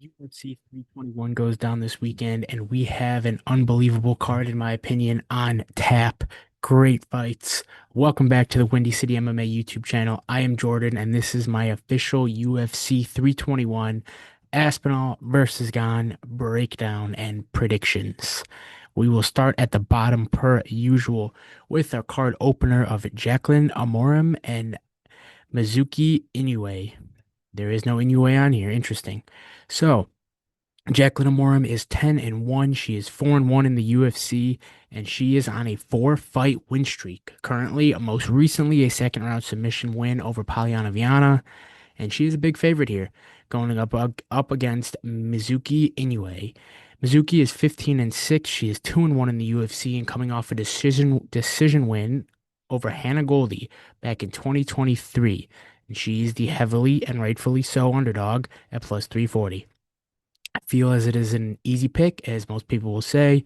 UFC 321 goes down this weekend, and we have an unbelievable card, in my opinion, on tap. Great fights. Welcome back to the Windy City MMA YouTube channel. I am Jordan, and this is my official UFC 321 Aspinall versus Gane breakdown and predictions. We will start at the bottom per usual with our card opener of Jaqueline, Amorim, and Mizuki Inoue. There is no Inoue on here. Interesting. So, Jaqueline Amorim is 10-1. She is 4-1 in the UFC, and she is on a four-fight win streak. Currently, most recently, a second-round submission win over Polyana Viana, and she is a big favorite here, going up against Mizuki Inoue. Mizuki is 15-6. She is 2-1 in the UFC and coming off a decision win over Hannah Goldie back in 2023. And she is the heavily and rightfully so underdog at plus 340. I feel as it is an easy pick, as most people will say.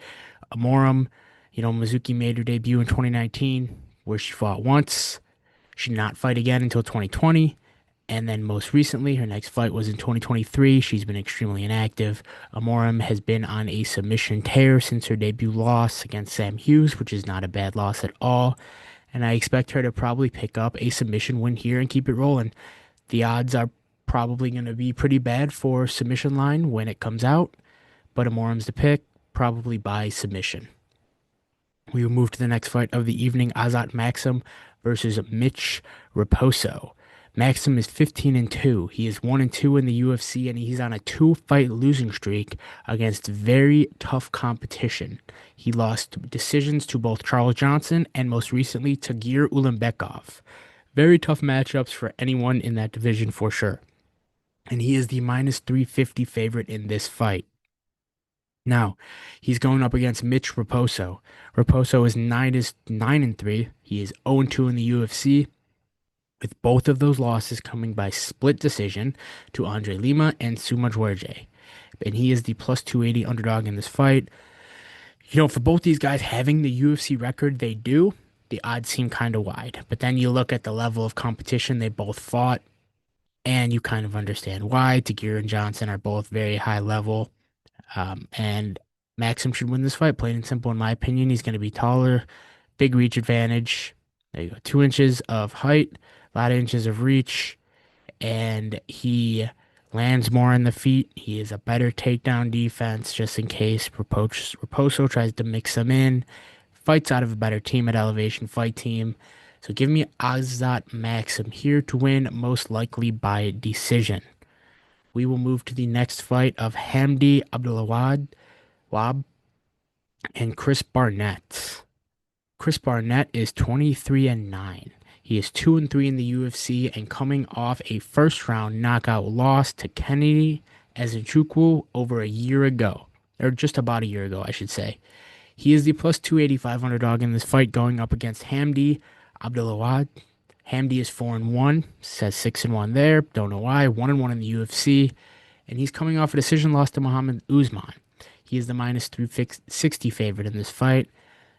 Amorim, Mizuki made her debut in 2019, where she fought once. She did not fight again until 2020. And then most recently, her next fight was in 2023. She's been extremely inactive. Amorim has been on a submission tear since her debut loss against Sam Hughes, which is not a bad loss at all. And I expect her to probably pick up a submission win here and keep it rolling. The odds are probably going to be pretty bad for submission line when it comes out, but Amorim's the pick, probably by submission. We will move to the next fight of the evening, Azat Maksum versus Mitch Raposo. Maksum is 15-2. He is 1-2 in the UFC, and he's on a two-fight losing streak against very tough competition. He lost decisions to both Charles Johnson and most recently Tagir Ulanbekov. Very tough matchups for anyone in that division for sure. And he is the minus 350 favorite in this fight. Now, he's going up against Mitch Raposo. Raposo is 9-3. He is 0-2 in the UFC, with both of those losses coming by split decision to Andre Lima and Suma Djordje. And he is the plus 280 underdog in this fight. For both these guys having the UFC record they do, the odds seem kind of wide. But then you look at the level of competition they both fought, and you kind of understand why. Tagir and Johnson are both very high level. And Maksum should win this fight, plain and simple, in my opinion. He's going to be taller, big reach advantage. There you go. 2 inches of height, a lot of inches of reach, and he lands more on the feet. He is a better takedown defense, just in case Raposo tries to mix them in. Fights out of a better team at Elevation Fight Team. So give me Azat Maksum here to win, most likely by decision. We will move to the next fight of Hamdy Abdelwahab and Chris Barnett. Chris Barnett is 23-9. He is 2-3 in the UFC and coming off a first-round knockout loss to Kennedy Ezenchukwu over a year ago, or just about a year ago, I should say. He is the plus 285 underdog in this fight, going up against Hamdy Abdelwahab. Hamdy is 4-1, says 6-1 there. Don't know why. 1-1 in the UFC, and he's coming off a decision loss to Muhammad Usman. He is the minus 360 favorite in this fight.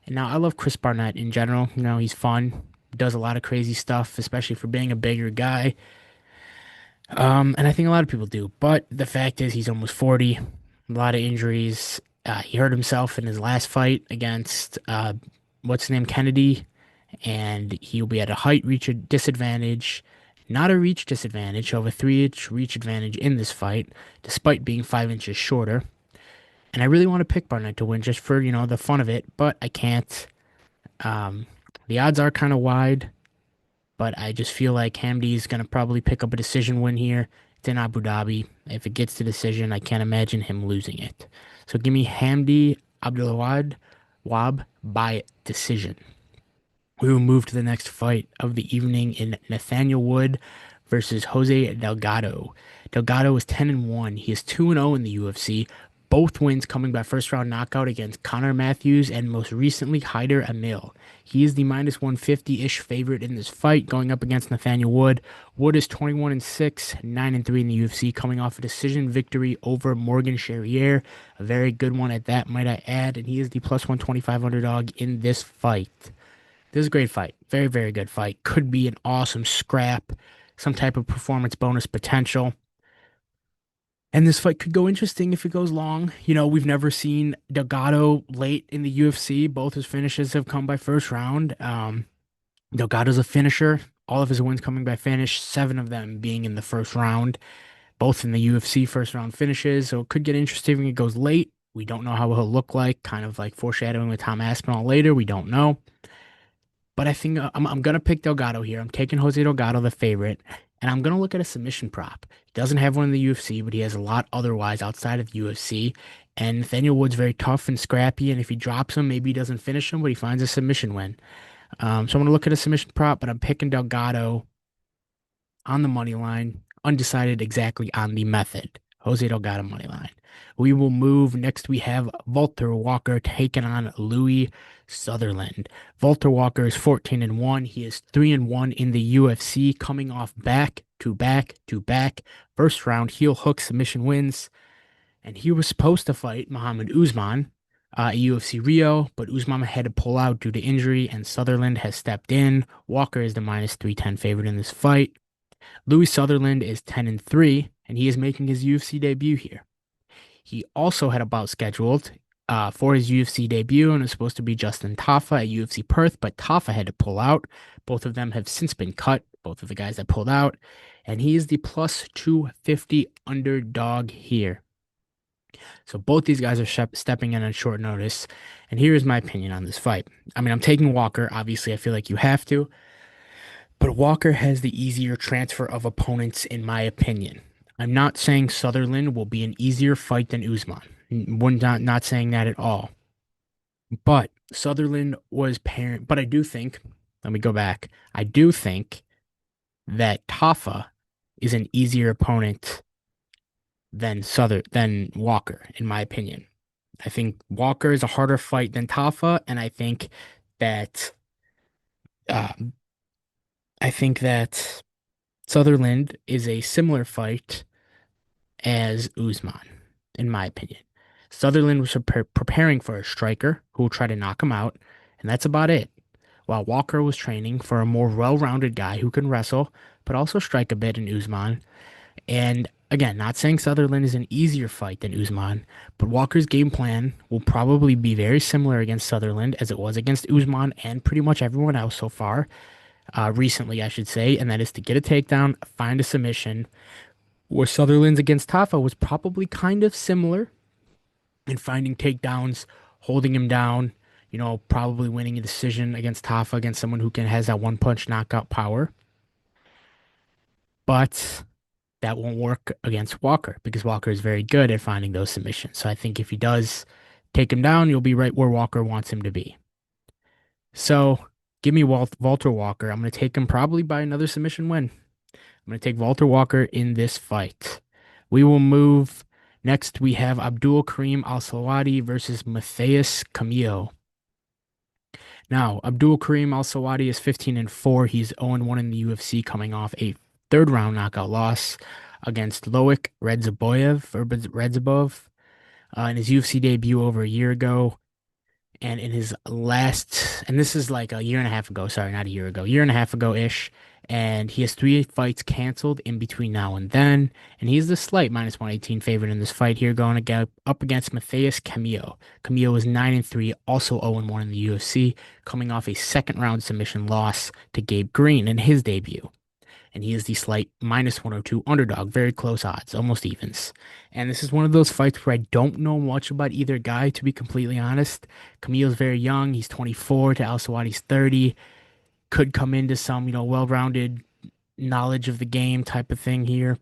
And now I love Chris Barnett in general. He's fun, does a lot of crazy stuff, especially for being a bigger guy. And I think a lot of people do. But the fact is, he's almost 40. A lot of injuries. He hurt himself in his last fight against what's his name, Kennedy, and he'll be at a height reach disadvantage, not a reach disadvantage. He'll have a 3-inch reach advantage in this fight, despite being 5 inches shorter. And I really want to pick Barnett to win just for, the fun of it, but I can't. The odds are kind of wide, but I just feel like Hamdy is going to probably pick up a decision win here. It's in Abu Dhabi. If it gets to decision, I can't imagine him losing it. So give me Hamdy Abdelwahab by decision. We will move to the next fight of the evening in Nathaniel Wood versus Jose Delgado. Delgado is 10-1. He is 2-0 in the UFC. Both wins coming by first round knockout against Connor Matheus and most recently Haider Emil. He is the minus 150-ish favorite in this fight, going up against Nathaniel Wood. Wood is 21-6, 9-3 in the UFC, coming off a decision victory over Morgan Charrier. A very good one at that, might I add, and he is the plus 125 underdog in this fight. This is a great fight. Very, very good fight. Could be an awesome scrap, some type of performance bonus potential. And this fight could go interesting if it goes long. We've never seen Delgado late in the UFC. Both his finishes have come by first round. Delgado's a finisher. All of his wins coming by finish, seven of them being in the first round, both in the UFC first round finishes. So it could get interesting when it goes late. We don't know how he'll look like, kind of like foreshadowing with Tom Aspinall later. We don't know. But I think I'm going to pick Delgado here. I'm taking Jose Delgado, the favorite, and I'm going to look at a submission prop. He doesn't have one in the UFC, but he has a lot otherwise outside of the UFC. And Nathaniel Wood's very tough and scrappy, and if he drops him, maybe he doesn't finish him, but he finds a submission win. So I'm going to look at a submission prop, but I'm picking Delgado on the money line, undecided exactly on the method. Jose Delgado money line. We will move. Next, we have Valter Walker taking on Louie Sutherland. Valter Walker is 14-1. He is 3-1 in the UFC, coming off back to back to back. First round heel hook submission wins. And he was supposed to fight Muhammad Usman at UFC Rio, but Usman had to pull out due to injury, and Sutherland has stepped in. Walker is the minus 310 favorite in this fight. Louie Sutherland is 10-3, and he is making his UFC debut here. He also had a bout scheduled for his UFC debut, and it was supposed to be Justin Tafa at UFC Perth, but Tafa had to pull out. Both of them have since been cut, both of the guys that pulled out, and he is the plus 250 underdog here. So both these guys are stepping in on short notice, and here is my opinion on this fight. I mean, I'm taking Walker. Obviously, I feel like you have to. But Walker has the easier transfer of opponents, in my opinion. I'm not saying Sutherland will be an easier fight than Usman. Not saying that at all. But Sutherland was parent. But I do think, let me go back. I do think that Tafa is an easier opponent than Walker, in my opinion. I think Walker is a harder fight than Tafa, and that uh, I think that Sutherland is a similar fight as Usman, in my opinion. Sutherland was preparing for a striker who will try to knock him out, and that's about it. While Walker was training for a more well-rounded guy who can wrestle, but also strike a bit in Usman. And again, not saying Sutherland is an easier fight than Usman, but Walker's game plan will probably be very similar against Sutherland as it was against Usman and pretty much everyone else so far. Recently, I should say, and that is to get a takedown, find a submission. Where Sutherland's against Tafa was probably kind of similar in finding takedowns, holding him down, probably winning a decision against Tafa, against someone who has that one punch knockout power. But that won't work against Walker because Walker is very good at finding those submissions. So I think if he does take him down, you'll be right where Walker wants him to be. So give me Valter Walker. I'm going to take him probably by another submission win. I'm going to take Valter Walker in this fight. We will move. Next, we have Abdul-Kareem Al-Selwady versus Matheus Camilo. Now, Abdul-Kareem Al-Selwady is 15-4. He's 0-1 in the UFC, coming off a third round knockout loss against Loic Redzhabov in his UFC debut over a year ago. And in his last, and this is like a year and a half ago, sorry, not a year ago, year and a half ago-ish. And he has 3 fights canceled in between now and then. And he's the slight minus 118 favorite in this fight here, going up against Matheus Camilo. Camilo is 9-3, also 0-1 in the UFC, coming off a second round submission loss to Gabe Green in his debut. And he is the slight minus 102 underdog, very close odds, almost evens. And this is one of those fights where I don't know much about either guy, to be completely honest. Camilo's very young. He's 24 to Al-Selwady's 30. Could come into some, well-rounded knowledge of the game type of thing here.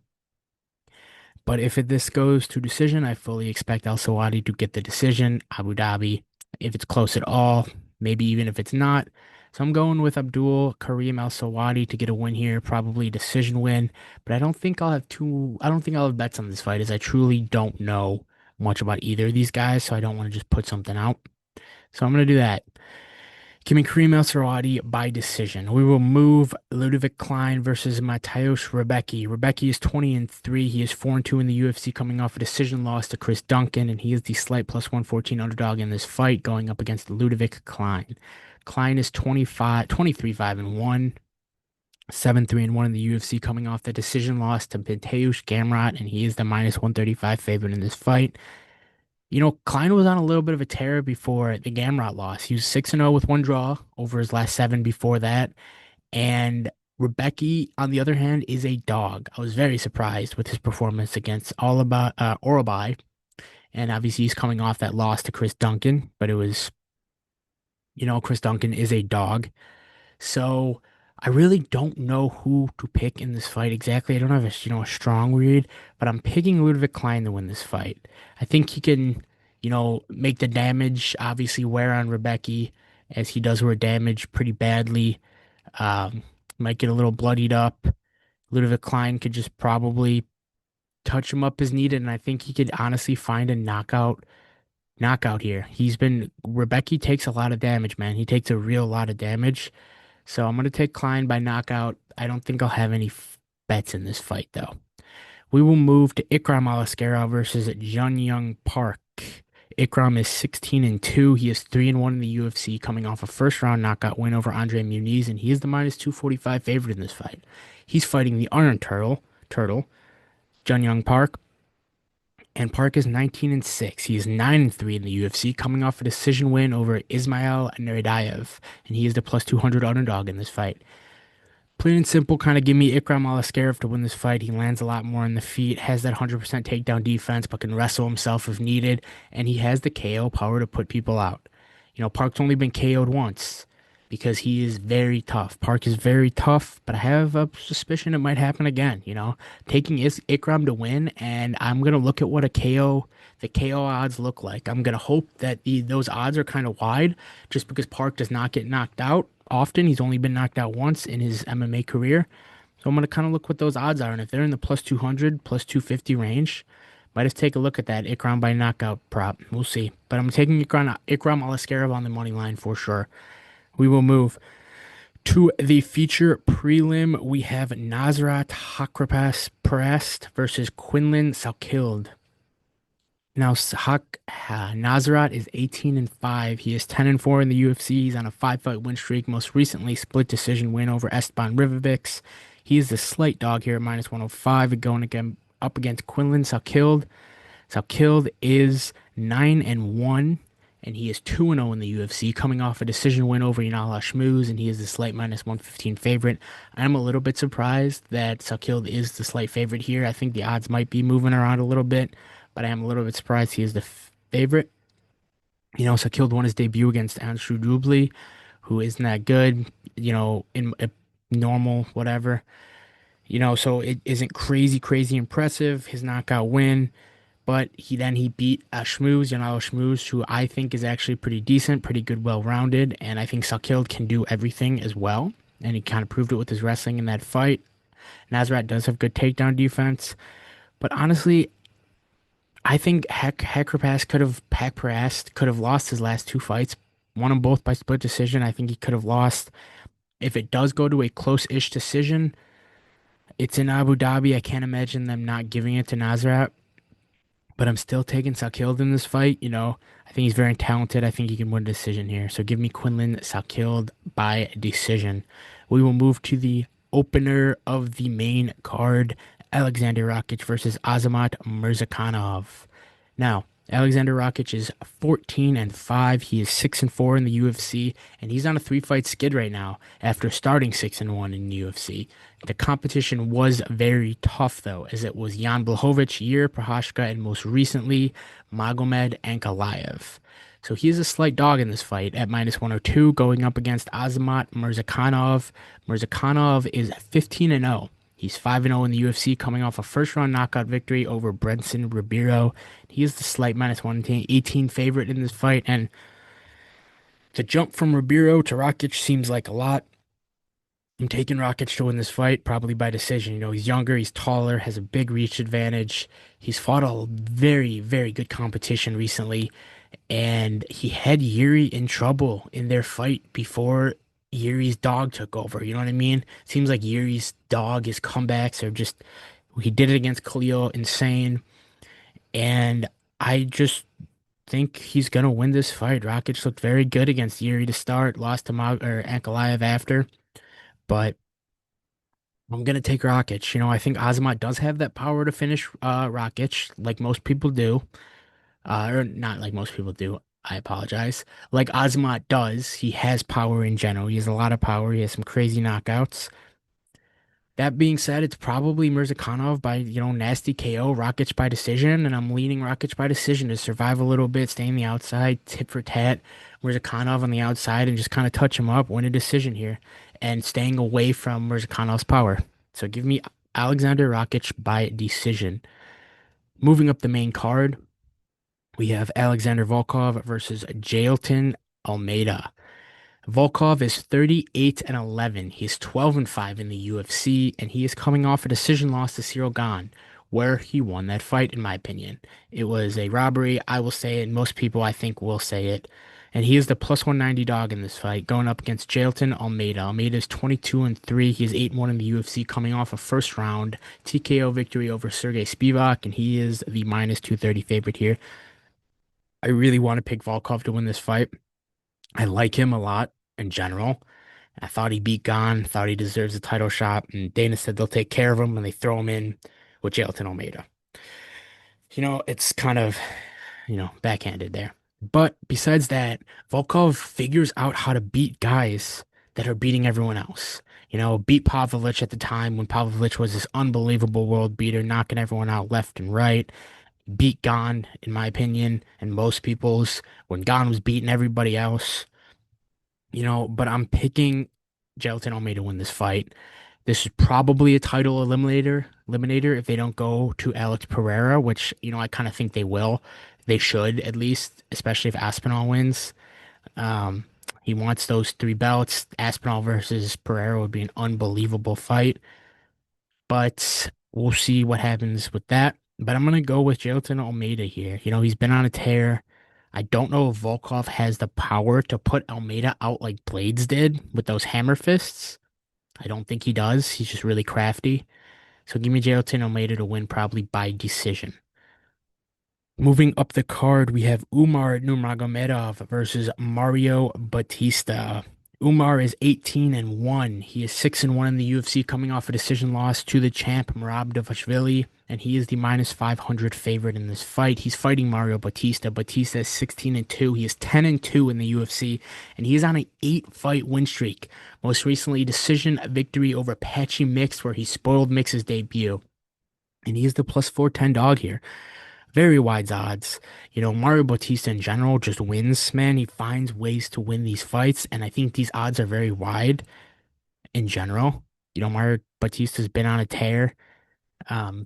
But if this goes to decision, I fully expect Al-Selwady to get the decision. Abu Dhabi, if it's close at all, maybe even if it's not. So I'm going with Abdul-Kareem Al-Selwady to get a win here, probably a decision win. But I don't think I'll have bets on this fight, as I truly don't know much about either of these guys, so I don't want to just put something out. So I'm going to do that. Give me Kareem Al-Selwady by decision. We will move Ľudovít Klein versus Mateusz Rębecki. Rębecki is 20-3. He is 4-2 in the UFC, coming off a decision loss to Chris Duncan, and he is the slight plus 114 underdog in this fight, going up against Ľudovít Klein. Klein is 23-5-1. 7-3-1 in the UFC, coming off the decision loss to Mateusz Gamrot, and he is the minus 135 favorite in this fight. Klein was on a little bit of a tear before the Gamrot loss. He was 6-0 with one draw over his last seven before that. And Rębecki, on the other hand, is a dog. I was very surprised with his performance against Orobai. And obviously he's coming off that loss to Chris Duncan, but Chris Duncan is a dog. So I really don't know who to pick in this fight exactly. I don't have a strong read, but I'm picking Ľudovít Klein to win this fight. I think he can, make the damage, obviously wear on Rębecki, as he does wear damage pretty badly. Um, might get a little bloodied up. Ľudovít Klein could just probably touch him up as needed, and I think he could honestly find a knockout here. Rębecki takes a lot of damage, man. He takes a real lot of damage. So I'm going to take Klein by knockout. I don't think I'll have any bets in this fight, though. We will move to Ikram Aliskerov versus Jun Park. Ikram is 16-2. He is 3-1 in the UFC, coming off a first-round knockout win over Andre Muniz, and he is the minus 245 favorite in this fight. He's fighting the Iron Turtle, Jun Park, and Park is 19-6. He is 9-3 in the UFC, coming off a decision win over Ismail Nerdayev, and he is the plus 200 underdog in this fight. Plain and simple, kind of give me Ikram Aliskerov to win this fight. He lands a lot more on the feet, has that 100% takedown defense, but can wrestle himself if needed, and he has the KO power to put people out. Park's only been KO'd once because he is very tough. Park is very tough, but I have a suspicion it might happen again. Taking Ikram to win, and I'm gonna look at what the KO odds look like. I'm gonna hope that those odds are kind of wide, just because Park does not get knocked out often. He's only been knocked out once in his MMA career, so I'm gonna kind of look what those odds are, and if they're in the plus 200, plus 250 range, might have to take a look at that Ikram by knockout prop. We'll see, but I'm taking Ikram Aliskerov on the money line for sure. We will move to the feature prelim. We have Nasrat Haqparast versus Quillan Salkilld. Now, Nasrat is 18-5. He is 10-4 in the UFC. He's on a 5-fight win streak. Most recently, split decision win over Esteban Rivovics. He is the slight dog here at minus 105, going again up against Quillan Salkilld. Salkilld is 9-1. And he is 2-0 in the UFC, coming off a decision win over Inoue Shmooze, and he is the slight minus 115 favorite. I'm a little bit surprised that Salkilld is the slight favorite here. I think the odds might be moving around a little bit, but I am a little bit surprised he is the favorite. Salkilld won his debut against Andrew Dubli, who isn't that good, in a normal, whatever. So it isn't crazy impressive, his knockout win. But he beat Shmooze, Shmooze, who I think is actually pretty decent, pretty good, well-rounded, and I think Salkilld can do everything as well. And he kind of proved it with his wrestling in that fight. Nasrat does have good takedown defense, but honestly, I think Haqparast could have lost his last two fights, won them both by split decision. I think he could have lost. If it does go to a close-ish decision, it's in Abu Dhabi. I can't imagine them not giving it to Nasrat. But I'm still taking Salkilld in this fight. I think he's very talented. I think he can win a decision here. So give me Quillan Salkilld by decision. We will move to the opener of the main card, Alexander Rakic versus Azamat Murzakanov. Now, Alexander Rakic is 14-5. He is 6-4 in the UFC, and he's on a 3-fight skid right now after starting 6-1 in the UFC. The competition was very tough, though, as it was Jan Blachowicz, Yuri Prochazka, and most recently, Magomed Ankalaev. So he is a slight dog in this fight at minus 102, going up against Azamat Murzakanov. Murzakanov is 15-0. He's 5-0 in the UFC, coming off a first-round knockout victory over Brenson Ribeiro. He is the slight minus 118 favorite in this fight, and the jump from Ribeiro to Rakic seems like a lot. I'm taking Rakic to win this fight, probably by decision. He's younger, he's taller, has a big reach advantage. He's fought a very good competition recently, and he had Yuri in trouble in their fight before Yuri's dog took over. You know what I mean? Seems like Yuri's dog, his comebacks are just, he did it against Khalil, insane. And I just think he's going to win this fight. Rakic looked very good against Yuri to start, lost to Ankalaev after. But I'm gonna take Rakic. I think Azat does have that power to finish Rakic, like most people do. Or not like most people do. I apologize. Like Azat does, he has power in general. He has a lot of power. He has some crazy knockouts. That being said, it's probably Mirzakhanov by, nasty KO, Rakic by decision, and I'm leaning Rakic by decision to survive a little bit, stay on the outside, tit for tat, Mirzakhanov on the outside, and just kind of touch him up, win a decision here, and staying away from Mirzakhanov's power. So give me Alexander Rakic by decision. Moving up the main card, we have Alexander Volkov versus Jailton Almeida. Volkov is 38 and 11. He's 12 and 5 in the UFC, and he is coming off a decision loss to Cyril Gane, where he won that fight, in my opinion. It was a robbery. I will say it. Most people, I think, will say it. And he is the plus 190 dog in this fight, going up against Jailton Almeida. Almeida is 22 and 3. He is 8 and 1 in the UFC, coming off a first round TKO victory over Sergey Spivak, and he is the minus 230 favorite here. I really want to pick Volkov to win this fight. I like him a lot in general. I thought he beat Gane, thought he deserves a title shot, and Dana said they'll take care of him when they throw him in with Jailton Almeida. It's kind of, backhanded there. But besides that, Volkov figures out how to beat guys that are beating everyone else. Beat Pavlovich at the time when Pavlovich was this unbelievable world beater, knocking everyone out left and right. Beat Gane, in my opinion, and most people's, when Gane was beating everybody else. But I'm picking Jailton Almeida to win this fight. This is probably a title eliminator if they don't go to Alex Pereira, which, I kind of think they will. They should at least, especially if Aspinall wins. Um, he wants those three belts. Aspinall versus Pereira would be an unbelievable fight, but we'll see what happens with that. But I'm gonna go with Jailton Almeida here. He's been on a tear. I don't know if Volkov has the power to put Almeida out like Blades did with those hammer fists. I don't think he does. He's just really crafty. So give me Jailton Almeida to win probably by decision. Moving up the card, we have Umar Nurmagomedov versus Mario Batista. Umar is 18 and 1. He is 6 and 1 in the UFC, coming off a decision loss to the champ Merab Dvalishvili, and he is the minus 500 favorite in this fight. He's fighting Mario Batista. Batista is 16 and 2. He is 10 and 2 in the UFC, and he is on an 8-fight win streak. Most recently, decision victory over Patchy Mix, where he spoiled Mix's debut. And he is the plus 410 dog here. Very wide odds. Mario Bautista in general just wins, man. He finds ways to win these fights, and I think these odds are very wide in general. Mario Bautista's been on a tear,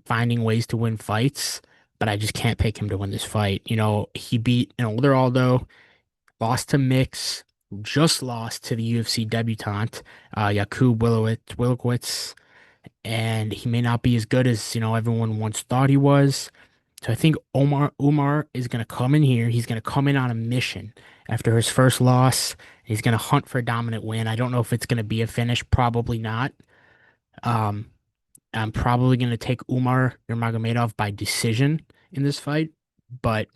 finding ways to win fights, but I just can't pick him to win this fight. He beat an older Aldo, lost to Mix, just lost to the UFC debutant, Jakub Wilkowicz, and he may not be as good as, everyone once thought he was. So I think Umar is going to come in here. He's going to come in on a mission after his first loss. He's going to hunt for a dominant win. I don't know if it's going to be a finish. Probably not. Um, I'm probably going to take Umar Nurmagomedov by decision in this fight, but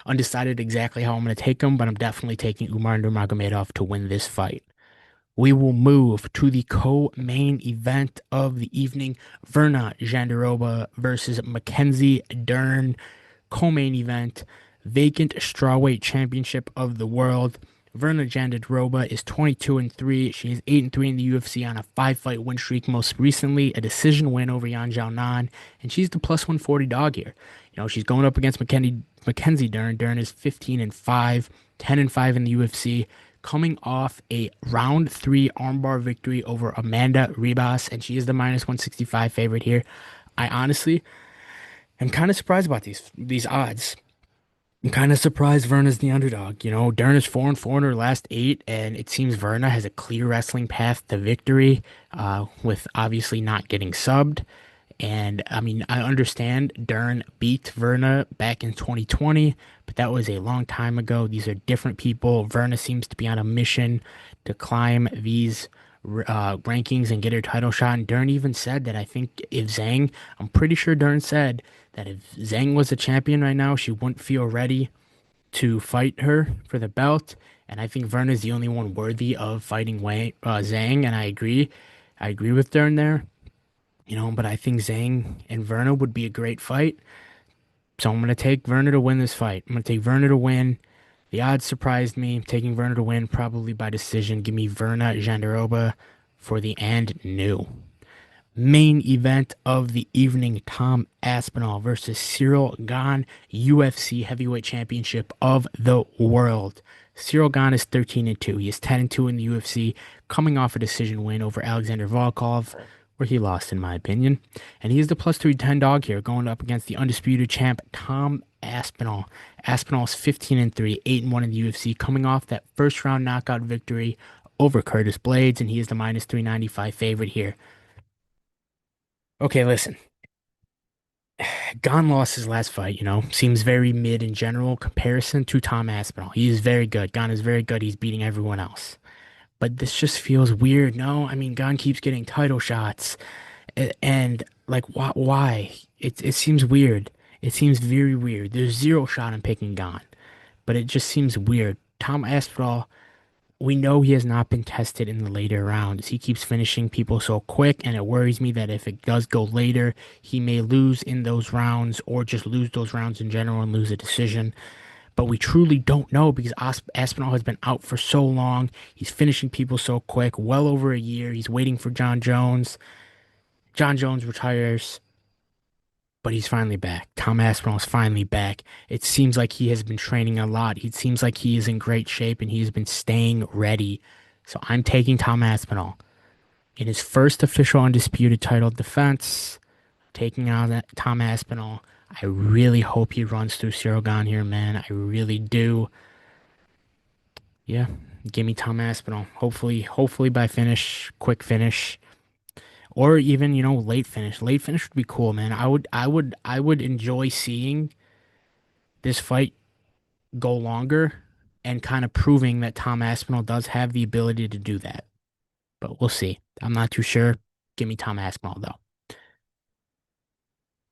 undecided exactly how I'm going to take him. But I'm definitely taking Umar Nurmagomedov to win this fight. We will move to the co-main event of the evening. Virna Jandiroba versus Mackenzie Dern. Co-main event. Vacant strawweight championship of the world. Virna Jandiroba is 22 and 3. She is 8 and 3 in the UFC on a 5-fight win streak. Most recently, a decision win over Yan Xiaonan, and she's the plus 140 dog here. She's going up against Mackenzie Dern. Dern is 15 and 5, 10 and 5 in the UFC, coming off a round 3 armbar victory over Amanda Ribas, and she is the minus 165 favorite here. I honestly am kind of surprised about these odds. I'm kind of surprised Verna's the underdog. Dern is 4 and 4 in her last 8, and it seems Verna has a clear wrestling path to victory, with obviously not getting subbed. And I mean, I understand Dern beat Virna back in 2020, but that was a long time ago. These are different people. Virna seems to be on a mission to climb these rankings and get her title shot. And Dern even said that I'm pretty sure Dern said that if Zhang was a champion right now, she wouldn't feel ready to fight her for the belt. And I think Virna is the only one worthy of fighting Zhang, and I agree. I agree with Dern there. but I think Zhang and Verna would be a great fight. So I'm going to take Verna to win this fight. I'm going to take Verna to win. The odds surprised me. I'm taking Verna to win, probably by decision. Give me Verna Jandiroba for the and new. Main event of the evening, Tom Aspinall versus Cyril Gane, UFC Heavyweight Championship of the World. Cyril Gane is 13-2. He is 10-2 in the UFC, coming off a decision win over Alexander Volkov, where he lost, in my opinion. And he is the plus 310 dog here, going up against the undisputed champ, Tom Aspinall. Aspinall is 15-3, 8-1 in the UFC, coming off that first round knockout victory over Curtis Blades, and he is the minus 395 favorite here. Okay, listen. Gon lost his last fight, seems very mid in general comparison to Tom Aspinall. He is very good. Gon is very good. He's beating everyone else. But this just feels weird. No, I mean, Gon keeps getting title shots. And like, why? It seems weird. It seems very weird. There's zero shot in picking Gon, but it just seems weird. Tom Aspinall, we know he has not been tested in the later rounds. He keeps finishing people so quick, and it worries me that if it does go later, he may lose in those rounds or just lose those rounds in general and lose a decision. But we truly don't know because Aspinall has been out for so long. He's finishing people so quick, well over a year. He's waiting for Jon Jones. Jon Jones retires, but he's finally back. Tom Aspinall is finally back. It seems like he has been training a lot. It seems like he is in great shape and he has been staying ready. So I'm taking Tom Aspinall in his first official undisputed title defense, taking on that Tom Aspinall. I really hope he runs through Cyril Gane here, man. I really do. Yeah, give me Tom Aspinall. Hopefully by finish, quick finish. Or even, late finish. Late finish would be cool, man. I would enjoy seeing this fight go longer and kind of proving that Tom Aspinall does have the ability to do that. But we'll see. I'm not too sure. Give me Tom Aspinall though.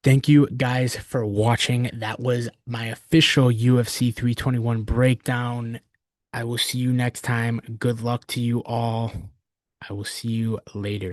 Thank you guys for watching. That was my official UFC 321 breakdown. I will see you next time. Good luck to you all. I will see you later.